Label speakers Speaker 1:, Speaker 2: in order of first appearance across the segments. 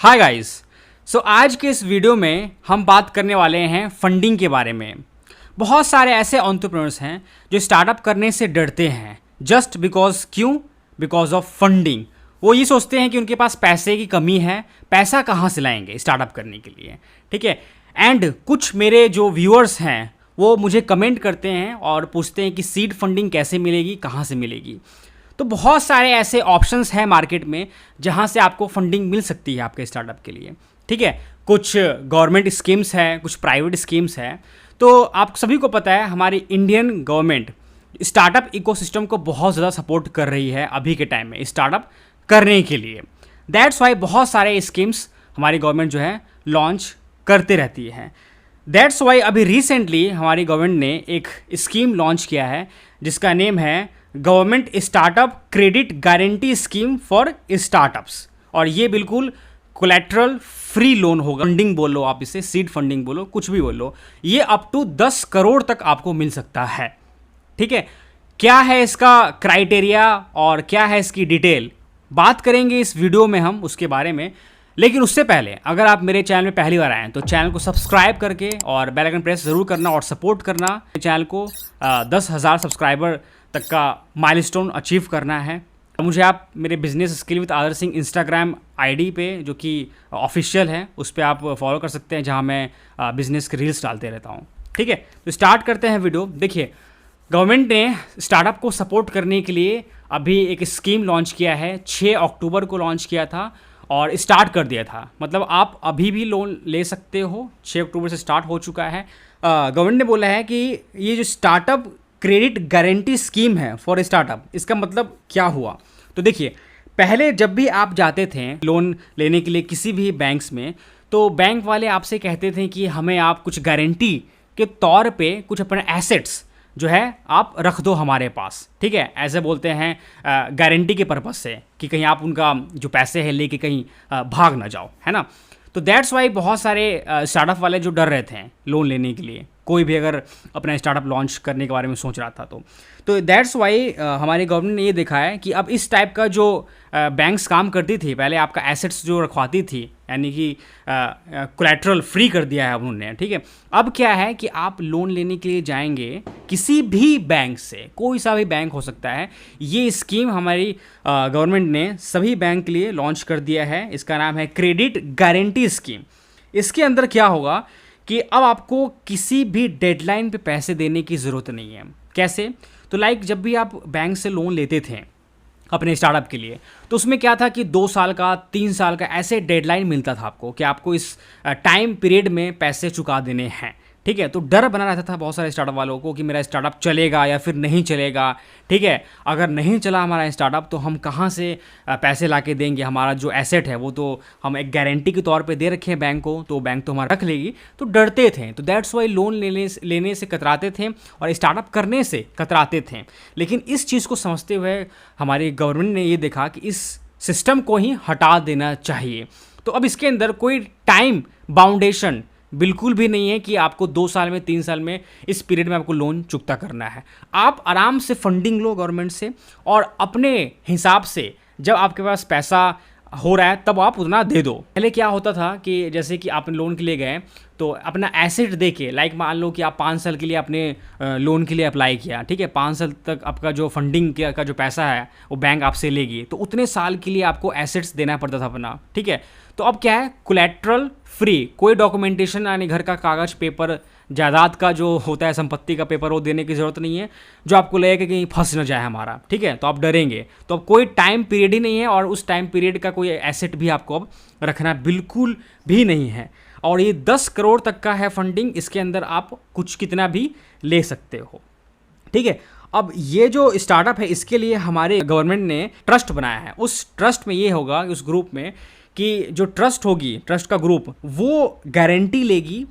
Speaker 1: Hi guys. सो आज के इस वीडियो में हम बात करने वाले हैं फंडिंग के बारे में। बहुत सारे ऐसे एंटरप्रेन्योर्स हैं जो स्टार्टअप करने से डरते हैं जस्ट बिकॉज क्यों? Because of funding. वो ये सोचते हैं कि उनके पास पैसे की कमी है, पैसा कहाँ से लाएंगे स्टार्टअप करने के लिए, ठीक है। एंड कुछ मेरे जो व्यूअर्स हैं वो मुझे कमेंट करते हैं और पूछते हैं कि सीड फंडिंग कैसे मिलेगी, कहाँ से मिलेगी। तो बहुत सारे ऐसे ऑप्शंस हैं मार्केट में जहां से आपको फंडिंग मिल सकती है आपके स्टार्टअप के लिए, ठीक है। कुछ गवर्नमेंट स्कीम्स हैं, कुछ प्राइवेट स्कीम्स हैं। तो आप सभी को पता है हमारी इंडियन गवर्नमेंट स्टार्टअप इकोसिस्टम को बहुत ज़्यादा सपोर्ट कर रही है अभी के टाइम में स्टार्टअप करने के लिए। दैट्स वाई बहुत सारे स्कीम्स हमारी गवर्नमेंट जो है लॉन्च करते रहती है। दैट्स वाई अभी रिसेंटली हमारी गवर्नमेंट ने एक स्कीम लॉन्च किया है जिसका नेम है government startup credit guarantee scheme for startups. और ये बिल्कुल कोलैटरल फ्री लोन होगा। फंडिंग बोलो आप इसे, सीड फंडिंग बोलो, कुछ भी बोलो। ये अप टू 10 करोड़ तक आपको मिल सकता है, ठीक है। क्या है इसका क्राइटेरिया और क्या है इसकी डिटेल, बात करेंगे इस वीडियो में हम उसके बारे में। लेकिन उससे पहले अगर आप मेरे चैनल में पहली बार आए हैं तो चैनल को सब्सक्राइब करके और बेल आइकन प्रेस ज़रूर करना और सपोर्ट करना। चैनल को 10,000 सब्सक्राइबर तक का माइलस्टोन अचीव करना है। मुझे आप मेरे बिजनेस स्किल विद आदर सिंह इंस्टाग्राम आईडी पे जो कि ऑफिशियल है उस पर आप फॉलो कर सकते हैं, जहां मैं बिजनेस के रील्स डालते रहता हूं, ठीक है। तो स्टार्ट करते हैं वीडियो। देखिए, गवर्नमेंट ने स्टार्टअप को सपोर्ट करने के लिए अभी एक स्कीम लॉन्च किया है। 6 अक्टूबर को लॉन्च किया था और स्टार्ट कर दिया था। मतलब आप अभी भी लोन ले सकते हो, 6 अक्टूबर से स्टार्ट हो चुका है। गवर्नमेंट ने बोला है कि ये जो स्टार्टअप क्रेडिट गारंटी स्कीम है फॉर स्टार्टअप, इसका मतलब क्या हुआ? तो देखिए, पहले जब भी आप जाते थे लोन लेने के लिए किसी भी बैंक्स में, तो बैंक वाले आपसे कहते थे कि हमें आप कुछ गारंटी के तौर पे कुछ अपने एसेट्स जो है आप रख दो हमारे पास, ठीक है। ऐसे बोलते हैं गारंटी के पर्पज़ से कि कहीं आप उनका जो पैसे हैं लेके कहीं भाग ना जाओ, है ना। तो दैट्स वाई बहुत सारे स्टार्टअप वाले जो डर रहे थे लोन लेने के लिए, कोई भी अगर अपना स्टार्टअप लॉन्च करने के बारे में सोच रहा था तो दैट्स वाई हमारी गवर्नमेंट ने ये देखा है कि अब इस टाइप का जो बैंक्स काम करती थी, पहले आपका एसेट्स जो रखवाती थी, यानी कि कोलैटरल फ्री कर दिया है उन्होंने, ठीक है। अब क्या है कि आप लोन लेने के लिए जाएंगे किसी भी बैंक से, कोई सा भी बैंक हो सकता है। ये स्कीम हमारी गवर्नमेंट ने सभी बैंक के लिए लॉन्च कर दिया है। इसका नाम है क्रेडिट गारंटी स्कीम। इसके अंदर क्या होगा कि अब आपको किसी भी डेडलाइन पे पैसे देने की ज़रूरत नहीं है। कैसे? तो लाइक जब भी आप बैंक से लोन लेते थे अपने स्टार्टअप के लिए, तो उसमें क्या था कि 2 साल का, 3 साल का ऐसे डेडलाइन मिलता था आपको कि आपको इस टाइम पीरियड में पैसे चुका देने हैं, ठीक है। तो डर बना रहता था बहुत सारे स्टार्टअप वालों को कि मेरा स्टार्टअप चलेगा या फिर नहीं चलेगा, ठीक है। अगर नहीं चला हमारा स्टार्टअप तो हम कहाँ से पैसे ला के देंगे? हमारा जो एसेट है वो तो हम एक गारंटी के तौर पे दे रखे हैं बैंक को, तो बैंक तो हमारा रख लेगी। तो डरते थे, तो दैट्स वाई लोन लेने से कतराते थे और स्टार्टअप करने से कतराते थे। लेकिन इस चीज़ को समझते हुए हमारी गवर्नमेंट ने ये देखा कि इस सिस्टम को ही हटा देना चाहिए। तो अब इसके अंदर कोई टाइम बाउंडेशन बिल्कुल भी नहीं है कि आपको 2 साल में, 3 साल में, इस पीरियड में आपको लोन चुकता करना है। आप आराम से फंडिंग लो गवर्नमेंट से और अपने हिसाब से जब आपके पास पैसा हो रहा है तब आप उतना दे दो। पहले क्या होता था कि जैसे कि आप लोन के लिए गए तो अपना एसेट दे के, लाइक मान लो कि आप 5 साल के लिए अपने लोन के लिए अप्लाई किया, ठीक है। 5 साल तक आपका जो फंडिंग का जो पैसा है वो बैंक आपसे लेगी, तो उतने साल के लिए आपको एसेट्स देना पड़ता था अपना, ठीक है। तो अब क्या है, कोलैटरल फ्री, कोई डॉक्यूमेंटेशन यानी घर का कागज़ पेपर, जायदाद का जो होता है संपत्ति का पेपर, वो देने की ज़रूरत नहीं है जो आपको लगेगा कि कहीं फंस न जाए हमारा, ठीक है। तो आप डरेंगे, तो अब कोई टाइम पीरियड ही नहीं है और उस टाइम पीरियड का कोई एसेट भी आपको अब रखना बिल्कुल भी नहीं है। और ये 10 करोड़ तक का है फंडिंग, इसके अंदर आप कुछ कितना भी ले सकते हो, ठीक है। अब ये जो स्टार्टअप है इसके लिए हमारे गवर्नमेंट ने ट्रस्ट बनाया है। उस ट्रस्ट में ये होगा, उस ग्रुप में, कि जो ट्रस्ट होगी, ट्रस्ट का ग्रुप, वो गारंटी लेगी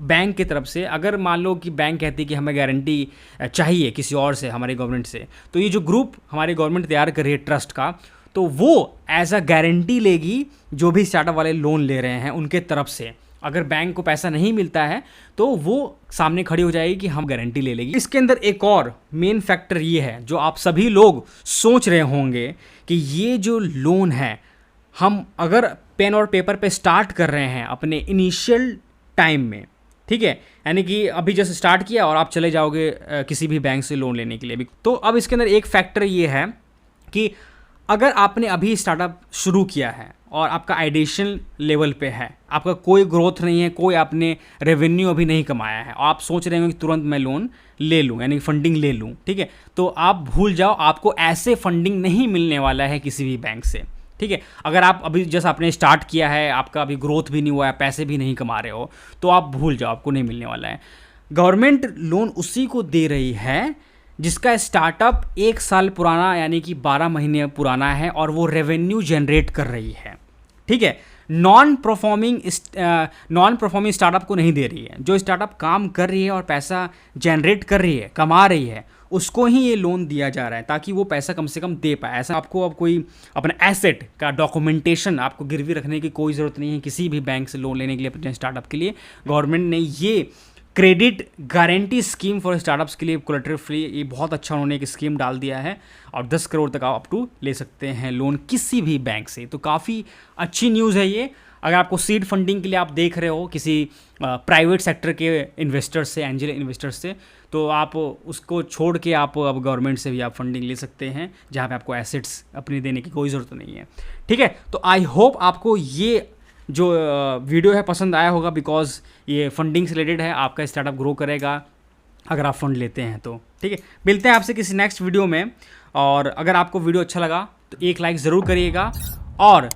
Speaker 1: बैंक की तरफ से। अगर मान लो कि बैंक कहती है कि हमें गारंटी चाहिए किसी और से, हमारी गवर्नमेंट से, तो ये जो ग्रुप हमारी गवर्नमेंट तैयार कर रही है ट्रस्ट का, तो वो एज अ गारंटी लेगी जो भी स्टार्टअप वाले लोन ले रहे हैं उनके तरफ से। अगर बैंक को पैसा नहीं मिलता है तो वो सामने खड़ी हो जाएगी कि हम गारंटी ले लेगी। इसके अंदर एक और मेन फैक्टर ये है जो आप सभी लोग सोच रहे होंगे कि ये जो लोन है, हम अगर पेन और पेपर पे स्टार्ट कर रहे हैं अपने इनिशियल टाइम में, ठीक है, यानी कि अभी जैसे स्टार्ट किया और आप चले जाओगे किसी भी बैंक से लोन लेने के लिए भी। तो अब इसके अंदर एक फैक्टर ये है कि अगर आपने अभी स्टार्टअप शुरू किया है और आपका आइडिएशन लेवल पे है, आपका कोई ग्रोथ नहीं है, कोई आपने रेवेन्यू अभी नहीं कमाया है और आप सोच रहे हो कि तुरंत मैं लोन ले लूँ, यानी फंडिंग ले लूँ, ठीक है, तो आप भूल जाओ, आपको ऐसे फंडिंग नहीं मिलने वाला है किसी भी बैंक से, ठीक है। अगर आप अभी जैसे आपने स्टार्ट किया है, आपका अभी ग्रोथ भी नहीं हुआ है, पैसे भी नहीं कमा रहे हो, तो आप भूल जाओ, आपको नहीं मिलने वाला है। गवर्नमेंट लोन उसी को दे रही है जिसका स्टार्टअप 1 साल पुराना यानी कि 12 महीने पुराना है और वो रेवेन्यू जनरेट कर रही है, ठीक है। नॉन परफॉर्मिंग स्टार्टअप को नहीं दे रही है। जो स्टार्टअप काम कर रही है और पैसा जनरेट कर रही है, कमा रही है, उसको ही ये लोन दिया जा रहा है ताकि वो पैसा कम से कम दे पाए। ऐसा आपको अब कोई अपना एसेट का डॉक्यूमेंटेशन आपको गिरवी रखने की कोई ज़रूरत नहीं है किसी भी बैंक से लोन लेने के लिए अपने स्टार्टअप के लिए। गवर्नमेंट ने ये credit guarantee scheme for startups के लिए कोलेटरल फ्री, ये बहुत अच्छा उन्होंने एक स्कीम डाल दिया है और 10 करोड़ तक आप अप टू ले सकते हैं लोन किसी भी बैंक से। तो काफ़ी अच्छी न्यूज़ है ये। अगर आपको सीड फंडिंग के लिए आप देख रहे हो किसी प्राइवेट सेक्टर के इन्वेस्टर्स से, एंजल इन्वेस्टर्स से, तो आप उसको छोड़ के आप अब गवर्नमेंट से भी आप फंडिंग ले सकते हैं जहाँ पे आपको एसेट्स अपनी देने की कोई ज़रूरत नहीं है, ठीक है। तो आई होप आपको ये जो वीडियो है पसंद आया होगा, बिकॉज ये फंडिंग से रिलेटेड है, आपका स्टार्टअप ग्रो करेगा अगर आप फंड लेते हैं तो, ठीक है। मिलते हैं आपसे किसी नेक्स्ट वीडियो में, और अगर आपको वीडियो अच्छा लगा तो एक लाइक ज़रूर करिएगा और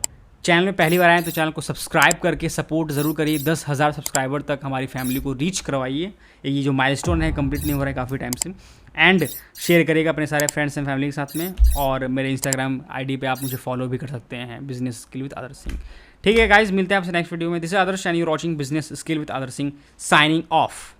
Speaker 1: चैनल में पहली बार आए तो चैनल को सब्सक्राइब करके सपोर्ट ज़रूर करिए। 10,000 सब्सक्राइबर तक हमारी फैमिली को रीच करवाइए। ये जो माइलस्टोन है कंप्लीट नहीं हो रहा है काफ़ी टाइम से। एंड शेयर करिएगा अपने सारे फ्रेंड्स एंड फैमिली के साथ में, और मेरे इंस्टाग्राम आईडी पे आप मुझे फॉलो भी कर सकते हैं, business skill with Adarsh Singh, ठीक है गाइज। मिलते हैं आपसे नेक्स्ट वीडियो में। This is Adarsh and you are watching business skill with Adarsh Singh, signing of.